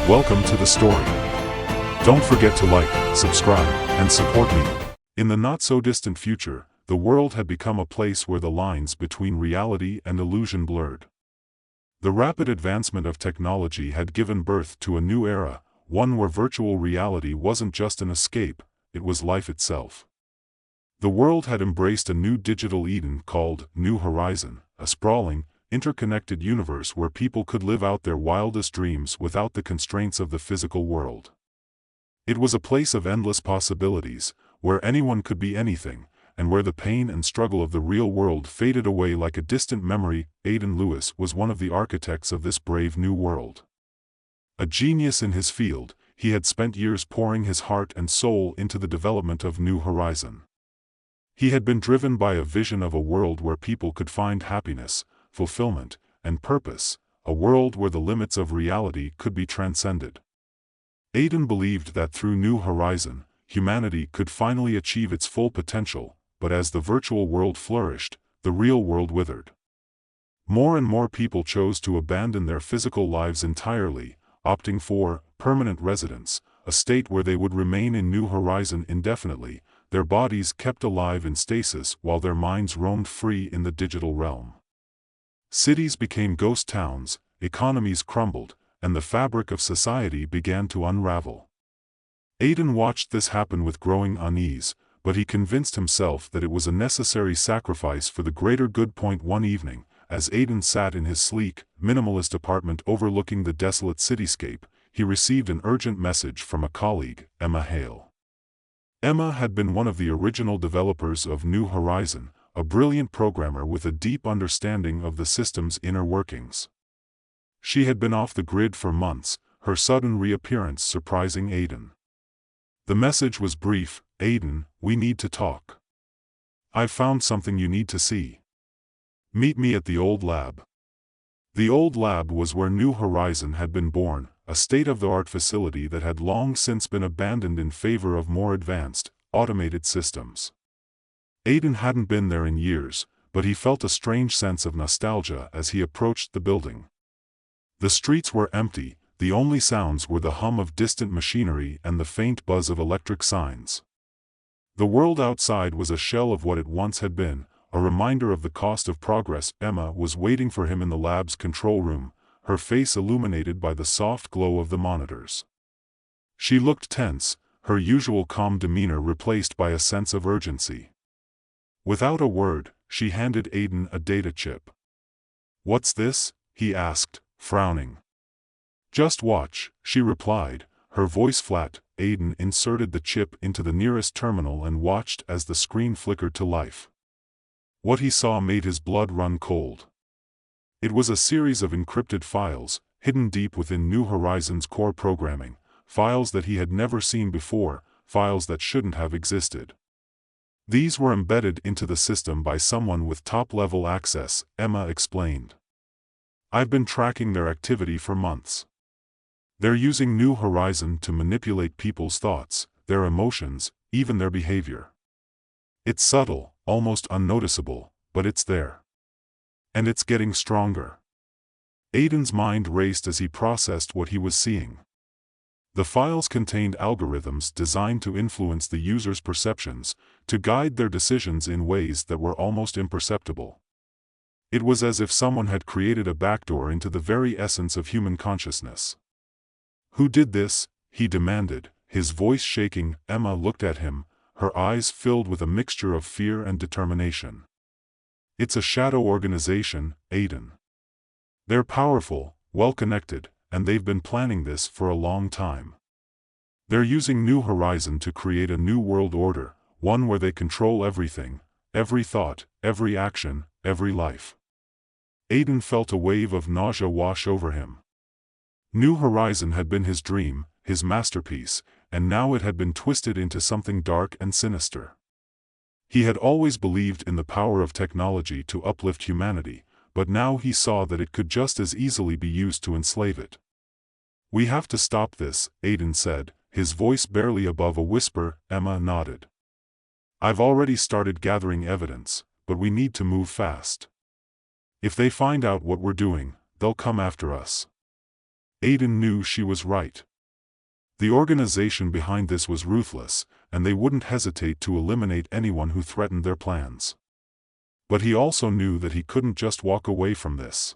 Welcome to the story. Don't forget to like, subscribe, and support me. In the not-so-distant future, the world had become a place where the lines between reality and illusion blurred. The rapid advancement of technology had given birth to a new era, one where virtual reality wasn't just an escape, it was life itself. The world had embraced a new digital Eden called New Horizon, a sprawling, interconnected universe where people could live out their wildest dreams without the constraints of the physical world. It was a place of endless possibilities, where anyone could be anything, and where the pain and struggle of the real world faded away like a distant memory. Aidan Lewis was one of the architects of this brave new world. A genius in his field, he had spent years pouring his heart and soul into the development of New Horizon. He had been driven by a vision of a world where people could find happiness, fulfillment, and purpose, a world where the limits of reality could be transcended. Aidan believed that through New Horizon, humanity could finally achieve its full potential, but as the virtual world flourished, the real world withered. More and more people chose to abandon their physical lives entirely, opting for permanent residence, a state where they would remain in New Horizon indefinitely, their bodies kept alive in stasis while their minds roamed free in the digital realm. Cities became ghost towns, economies crumbled, and the fabric of society began to unravel. Aidan watched this happen with growing unease, but he convinced himself that it was a necessary sacrifice for the greater good. One evening, as Aidan sat in his sleek, minimalist apartment overlooking the desolate cityscape, he received an urgent message from a colleague, Emma Hale. Emma had been one of the original developers of New Horizon, a brilliant programmer with a deep understanding of the system's inner workings. She had been off the grid for months, her sudden reappearance surprising Aidan. The message was brief: "Aidan, we need to talk. I've found something you need to see. Meet me at the old lab." The old lab was where New Horizon had been born, a state-of-the-art facility that had long since been abandoned in favor of more advanced, automated systems. Aidan hadn't been there in years, but he felt a strange sense of nostalgia as he approached the building. The streets were empty, the only sounds were the hum of distant machinery and the faint buzz of electric signs. The world outside was a shell of what it once had been, a reminder of the cost of progress. Emma was waiting for him in the lab's control room, her face illuminated by the soft glow of the monitors. She looked tense, her usual calm demeanor replaced by a sense of urgency. Without a word, she handed Aidan a data chip. "What's this?" he asked, frowning. "Just watch," she replied, her voice flat. Aidan inserted the chip into the nearest terminal and watched as the screen flickered to life. What he saw made his blood run cold. It was a series of encrypted files, hidden deep within New Horizon's core programming, files that he had never seen before, files that shouldn't have existed. These were embedded into the system by someone with top-level access, Emma explained. "I've been tracking their activity for months. They're using New Horizon to manipulate people's thoughts, their emotions, even their behavior. It's subtle, almost unnoticeable, but it's there. And it's getting stronger." Aidan's mind raced as he processed what he was seeing. The files contained algorithms designed to influence the user's perceptions, to guide their decisions in ways that were almost imperceptible. It was as if someone had created a backdoor into the very essence of human consciousness. "Who did this?" he demanded, his voice shaking. Emma looked at him, her eyes filled with a mixture of fear and determination. "It's a shadow organization, Aidan. They're powerful, well-connected, and they've been planning this for a long time. They're using New Horizon to create a new world order, one where they control everything, every thought, every action, every life." Aidan felt a wave of nausea wash over him. New Horizon had been his dream, his masterpiece, and now it had been twisted into something dark and sinister. He had always believed in the power of technology to uplift humanity, but now he saw that it could just as easily be used to enslave it. "We have to stop this," Aidan said, his voice barely above a whisper. Emma nodded. "I've already started gathering evidence, but we need to move fast. If they find out what we're doing, they'll come after us." Aiden knew she was right. The organization behind this was ruthless, and they wouldn't hesitate to eliminate anyone who threatened their plans. But he also knew that he couldn't just walk away from this.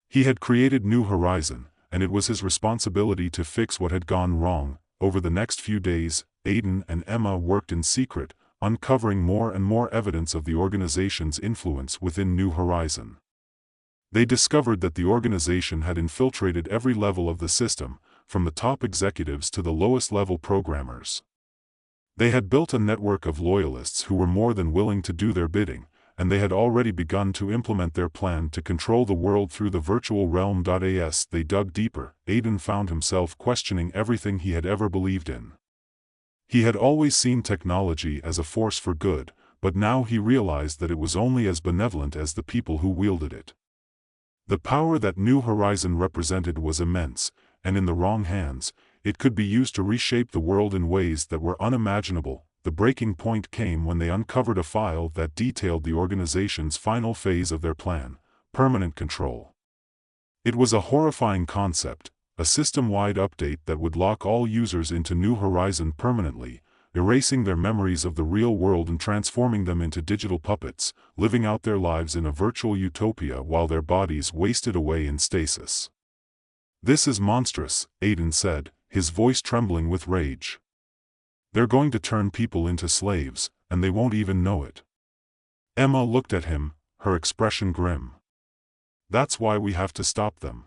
He had created New Horizon, and it was his responsibility to fix what had gone wrong. Over the next few days, Aiden and Emma worked in secret, uncovering more and more evidence of the organization's influence within New Horizon. They discovered that the organization had infiltrated every level of the system, from the top executives to the lowest-level programmers. They had built a network of loyalists who were more than willing to do their bidding, and they had already begun to implement their plan to control the world through the virtual realm. As they dug deeper, Aiden found himself questioning everything he had ever believed in. He had always seen technology as a force for good, but now he realized that it was only as benevolent as the people who wielded it. The power that New Horizon represented was immense, and in the wrong hands, it could be used to reshape the world in ways that were unimaginable. The breaking point came when they uncovered a file that detailed the organization's final phase of their plan: permanent control. It was a horrifying concept, a system-wide update that would lock all users into New Horizon permanently, erasing their memories of the real world and transforming them into digital puppets, living out their lives in a virtual utopia while their bodies wasted away in stasis. "This is monstrous," Aiden said, his voice trembling with rage. "They're going to turn people into slaves, and they won't even know it." Emma looked at him, her expression grim. "That's why we have to stop them.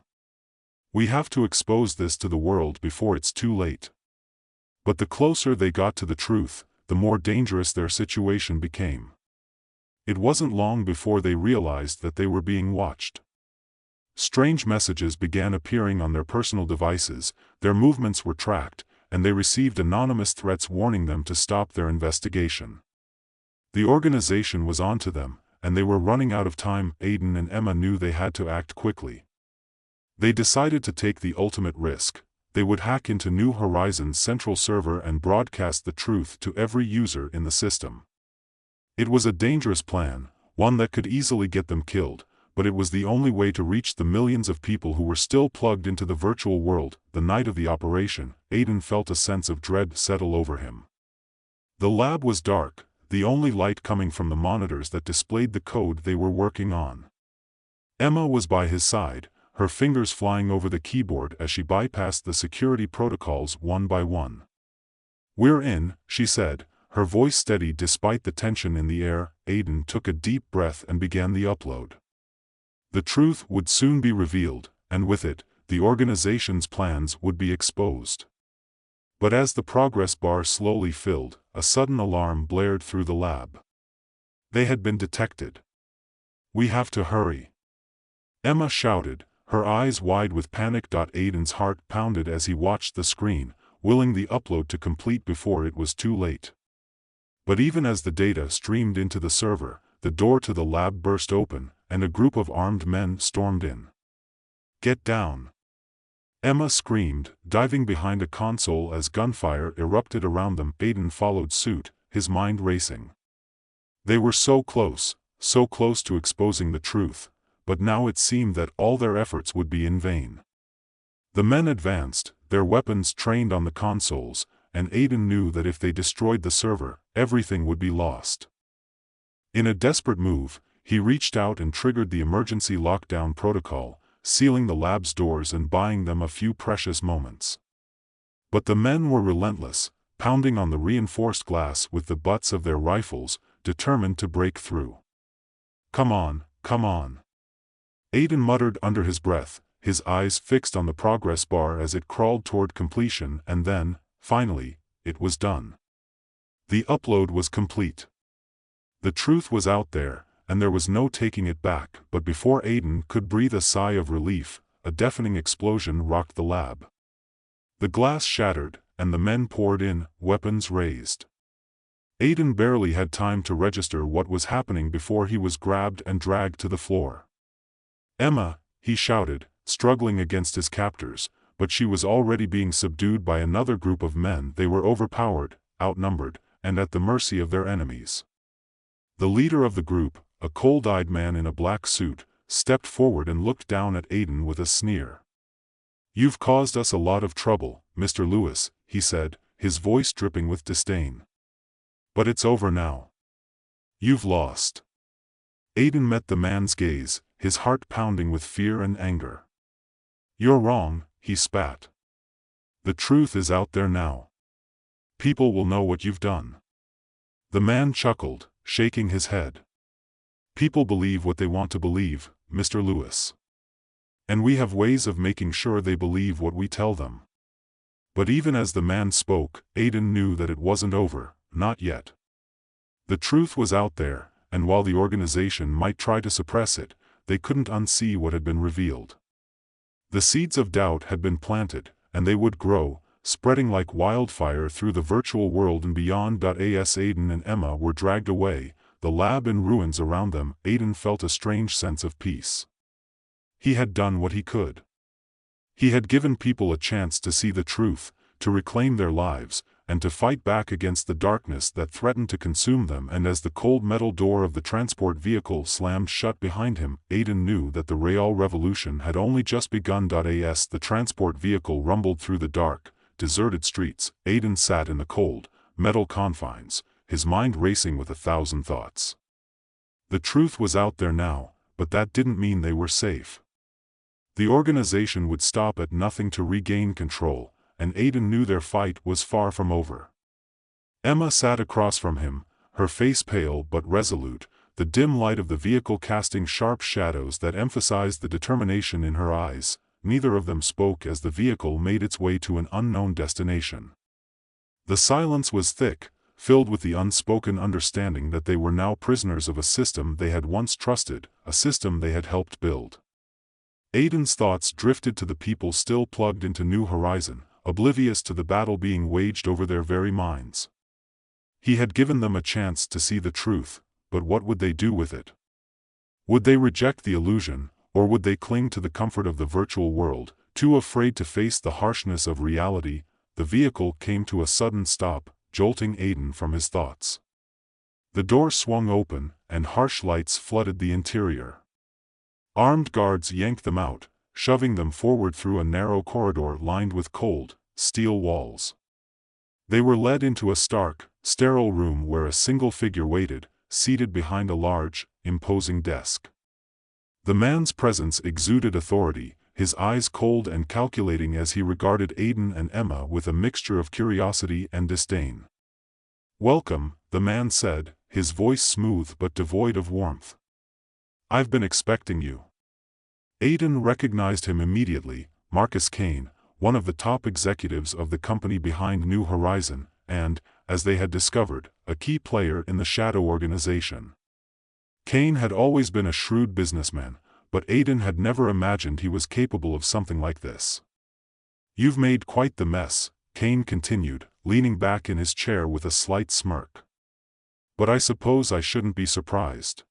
We have to expose this to the world before it's too late." But the closer they got to the truth, the more dangerous their situation became. It wasn't long before they realized that they were being watched. Strange messages began appearing on their personal devices, their movements were tracked, and they received anonymous threats warning them to stop their investigation. The organization was onto them, and they were running out of time. Aiden and Emma knew they had to act quickly. They decided to take the ultimate risk. They would hack into New Horizon's central server and broadcast the truth to every user in the system. It was a dangerous plan, one that could easily get them killed, but it was the only way to reach the millions of people who were still plugged into the virtual world. The night of the operation, Aiden felt a sense of dread settle over him. The lab was dark, the only light coming from the monitors that displayed the code they were working on. Emma was by his side, her fingers flying over the keyboard as she bypassed the security protocols one by one. "We're in," she said, her voice steady despite the tension in the air. Aiden took a deep breath and began the upload. The truth would soon be revealed, and with it, the organization's plans would be exposed. But as the progress bar slowly filled, a sudden alarm blared through the lab. They had been detected. "We have to hurry," Emma shouted, her eyes wide with panic. Aiden's heart pounded as he watched the screen, willing the upload to complete before it was too late. But even as the data streamed into the server, the door to the lab burst open, and a group of armed men stormed in. "Get down!" Emma screamed, diving behind a console as gunfire erupted around them. Aiden followed suit, his mind racing. They were so close to exposing the truth, but now it seemed that all their efforts would be in vain. The men advanced, their weapons trained on the consoles, and Aiden knew that if they destroyed the server, everything would be lost. In a desperate move, he reached out and triggered the emergency lockdown protocol, sealing the lab's doors and buying them a few precious moments. But the men were relentless, pounding on the reinforced glass with the butts of their rifles, determined to break through. "Come on, come on," Aiden muttered under his breath, his eyes fixed on the progress bar as it crawled toward completion. And then, finally, it was done. The upload was complete. The truth was out there, and there was no taking it back. But before Aiden could breathe a sigh of relief, a deafening explosion rocked the lab. The glass shattered, and the men poured in, weapons raised. Aiden barely had time to register what was happening before he was grabbed and dragged to the floor. "Emma," he shouted, struggling against his captors, but she was already being subdued by another group of men. They were overpowered, outnumbered, and at the mercy of their enemies. The leader of the group, a cold-eyed man in a black suit, stepped forward and looked down at Aiden with a sneer. "You've caused us a lot of trouble, Mr. Lewis," he said, his voice dripping with disdain. "But it's over now. You've lost." Aiden met the man's gaze, his heart pounding with fear and anger. "You're wrong," he spat. "The truth is out there now. People will know what you've done." The man chuckled, shaking his head. "People believe what they want to believe, Mr. Lewis. And we have ways of making sure they believe what we tell them." But even as the man spoke, Aiden knew that it wasn't over, not yet. The truth was out there, and while the organization might try to suppress it, they couldn't unsee what had been revealed. The seeds of doubt had been planted, and they would grow, spreading like wildfire through the virtual world and beyond. As Aiden and Emma were dragged away, the lab in ruins around them, Aiden felt a strange sense of peace. He had done what he could. He had given people a chance to see the truth, to reclaim their lives, and to fight back against the darkness that threatened to consume them. And as the cold metal door of the transport vehicle slammed shut behind him, Aiden knew that the real revolution had only just begun. As the transport vehicle rumbled through the dark, deserted streets, Aiden sat in the cold, metal confines, his mind racing with 1,000 thoughts. The truth was out there now, but that didn't mean they were safe. The organization would stop at nothing to regain control, and Aiden knew their fight was far from over. Emma sat across from him, her face pale but resolute, the dim light of the vehicle casting sharp shadows that emphasized the determination in her eyes. Neither of them spoke as the vehicle made its way to an unknown destination. The silence was thick, filled with the unspoken understanding that they were now prisoners of a system they had once trusted, a system they had helped build. Aiden's thoughts drifted to the people still plugged into New Horizon, oblivious to the battle being waged over their very minds. He had given them a chance to see the truth, but what would they do with it? Would they reject the illusion, or would they cling to the comfort of the virtual world, too afraid to face the harshness of reality? The vehicle came to a sudden stop, jolting Aiden from his thoughts. The door swung open, and harsh lights flooded the interior. Armed guards yanked them out, shoving them forward through a narrow corridor lined with cold, steel walls. They were led into a stark, sterile room where a single figure waited, seated behind a large, imposing desk. The man's presence exuded authority, his eyes cold and calculating as he regarded Aiden and Emma with a mixture of curiosity and disdain. "Welcome," the man said, his voice smooth but devoid of warmth. "I've been expecting you." Aiden recognized him immediately, Marcus Kane, one of the top executives of the company behind New Horizon, and, as they had discovered, a key player in the Shadow organization. Kane had always been a shrewd businessman, but Aiden had never imagined he was capable of something like this. "You've made quite the mess," Kane continued, leaning back in his chair with a slight smirk. "But I suppose I shouldn't be surprised.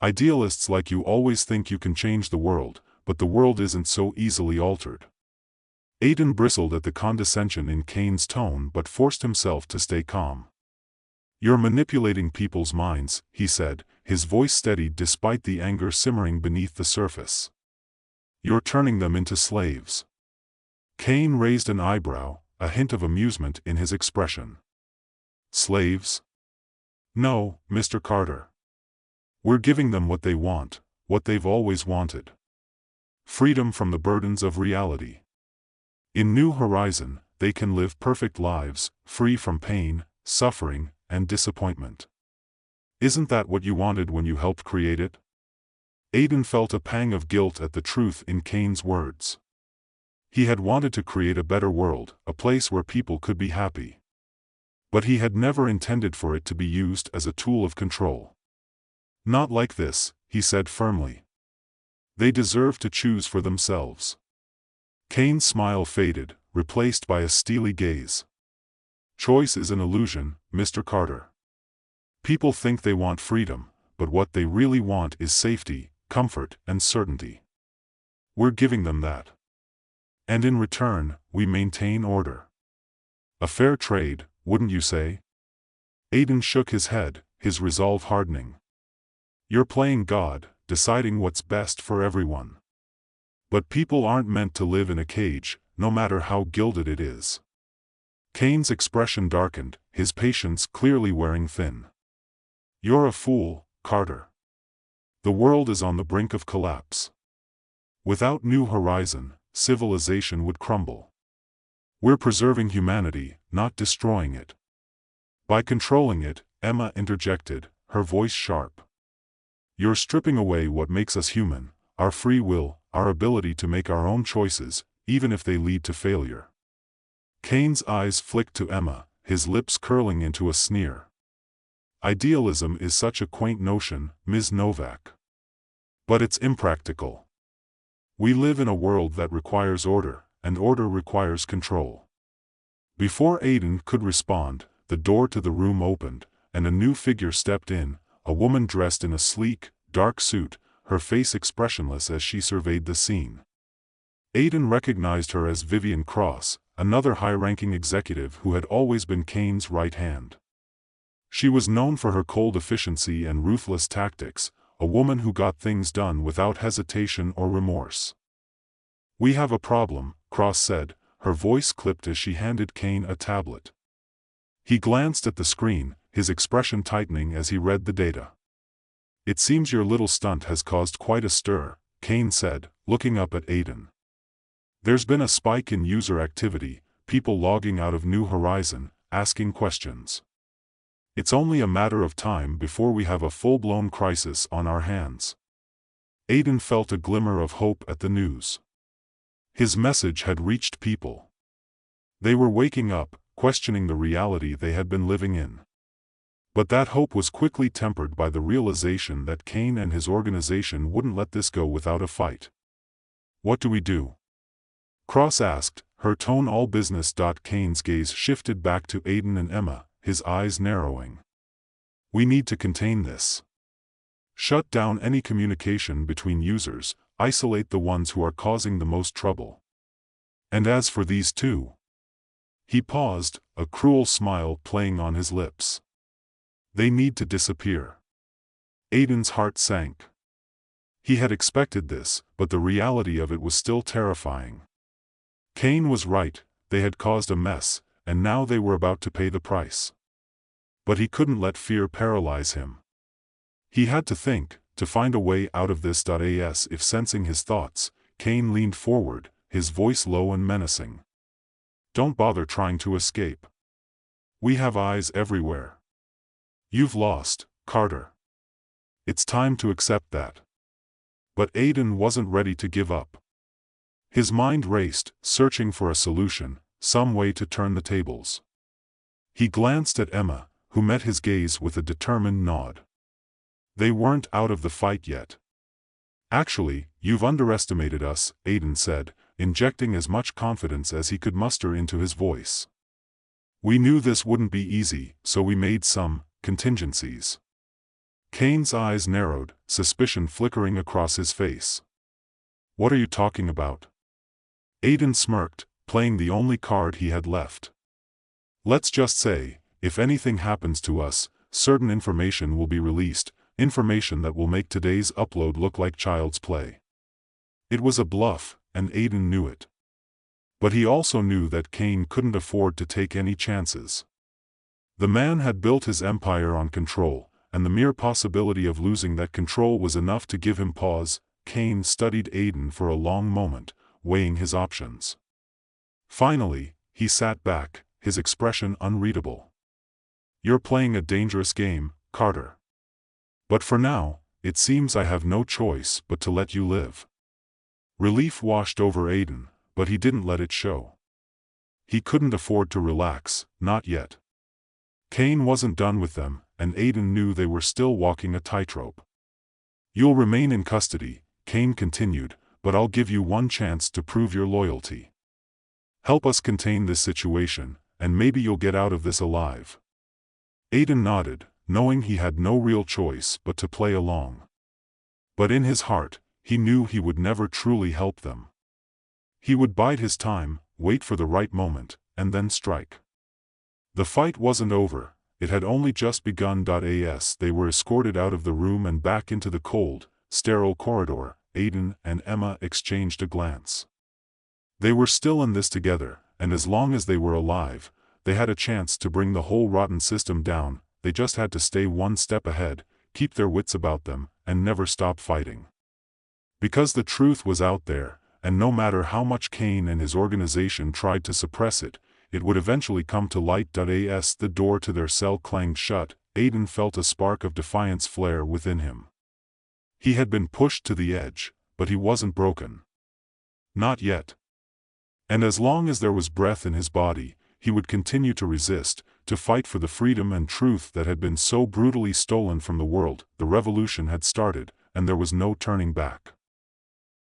Idealists like you always think you can change the world, but the world isn't so easily altered." Aiden bristled at the condescension in Kane's tone but forced himself to stay calm. "You're manipulating people's minds," he said, his voice steady despite the anger simmering beneath the surface. "You're turning them into slaves." Kane raised an eyebrow, a hint of amusement in his expression. "Slaves? No, Mr. Carter. We're giving them what they want, what they've always wanted. Freedom from the burdens of reality. In New Horizon, they can live perfect lives, free from pain, suffering, and disappointment. Isn't that what you wanted when you helped create it?" Aiden felt a pang of guilt at the truth in Kane's words. He had wanted to create a better world, a place where people could be happy. But he had never intended for it to be used as a tool of control. "Not like this," he said firmly. "They deserve to choose for themselves." Kane's smile faded, replaced by a steely gaze. "Choice is an illusion, Mr. Carter. People think they want freedom, but what they really want is safety, comfort, and certainty. We're giving them that. And in return, we maintain order. A fair trade, wouldn't you say?" Aiden shook his head, his resolve hardening. "You're playing God, deciding what's best for everyone. But people aren't meant to live in a cage, no matter how gilded it is. Kane's expression darkened, his patience clearly wearing thin. You're a fool, Carter. The world is on the brink of collapse. Without New Horizon, civilization would crumble. We're preserving humanity, not destroying it. By controlling it, Emma interjected, her voice sharp. You're stripping away what makes us human, our free will, our ability to make our own choices, even if they lead to failure. Kane's eyes flicked to Emma, his lips curling into a sneer. Idealism is such a quaint notion, Ms. Novak. But it's impractical. We live in a world that requires order, and order requires control. Before Aiden could respond, the door to the room opened, and a new figure stepped in, a woman dressed in a sleek, dark suit, her face expressionless as she surveyed the scene. Aiden recognized her as Vivian Cross, another high-ranking executive who had always been Kane's right hand. She was known for her cold efficiency and ruthless tactics, a woman who got things done without hesitation or remorse. We have a problem, Cross said, her voice clipped as she handed Kane a tablet. He glanced at the screen, his expression tightening as he read the data. It seems your little stunt has caused quite a stir, Kane said, looking up at Aiden. There's been a spike in user activity, people logging out of New Horizon, asking questions. It's only a matter of time before we have a full-blown crisis on our hands. Aiden felt a glimmer of hope at the news. His message had reached people. They were waking up, questioning the reality they had been living in. But that hope was quickly tempered by the realization that Kane and his organization wouldn't let this go without a fight. What do we do? Cross asked, her tone all business. Kane's gaze shifted back to Aiden and Emma, his eyes narrowing. We need to contain this. Shut down any communication between users, isolate the ones who are causing the most trouble. And as for these two... He paused, a cruel smile playing on his lips. They need to disappear. Aiden's heart sank. He had expected this, but the reality of it was still terrifying. Kane was right, they had caused a mess, and now they were about to pay the price. But he couldn't let fear paralyze him. He had to think, to find a way out of this. As if sensing his thoughts, Kane leaned forward, his voice low and menacing. Don't bother trying to escape. We have eyes everywhere. You've lost, Carter. It's time to accept that. But Aiden wasn't ready to give up. His mind raced, searching for a solution, some way to turn the tables. He glanced at Emma, who met his gaze with a determined nod. They weren't out of the fight yet. Actually, you've underestimated us, Aiden said, injecting as much confidence as he could muster into his voice. We knew this wouldn't be easy, so we made some contingencies. Kane's eyes narrowed, suspicion flickering across his face. What are you talking about? Aiden smirked, playing the only card he had left. Let's just say, if anything happens to us, certain information will be released, information that will make today's upload look like child's play. It was a bluff, and Aiden knew it. But he also knew that Kane couldn't afford to take any chances. The man had built his empire on control, and the mere possibility of losing that control was enough to give him pause. Kane studied Aiden for a long moment, weighing his options. Finally, he sat back, his expression unreadable. You're playing a dangerous game, Carter. But for now, it seems I have no choice but to let you live. Relief washed over Aiden, but he didn't let it show. He couldn't afford to relax, not yet. Kane wasn't done with them, and Aiden knew they were still walking a tightrope. You'll remain in custody, Kane continued, but I'll give you one chance to prove your loyalty. Help us contain this situation, and maybe you'll get out of this alive. Aiden nodded, knowing he had no real choice but to play along. But in his heart, he knew he would never truly help them. He would bide his time, wait for the right moment, and then strike. The fight wasn't over, it had only just begun. As they were escorted out of the room and back into the cold, sterile corridor, Aiden and Emma exchanged a glance. They were still in this together, and as long as they were alive, they had a chance to bring the whole rotten system down. They just had to stay one step ahead, keep their wits about them, and never stop fighting. Because the truth was out there, and no matter how much Kane and his organization tried to suppress it, it would eventually come to light. As the door to their cell clanged shut, Aiden felt a spark of defiance flare within him. He had been pushed to the edge, but he wasn't broken. Not yet. And as long as there was breath in his body, he would continue to resist, to fight for the freedom and truth that had been so brutally stolen from the world. The revolution had started, and there was no turning back.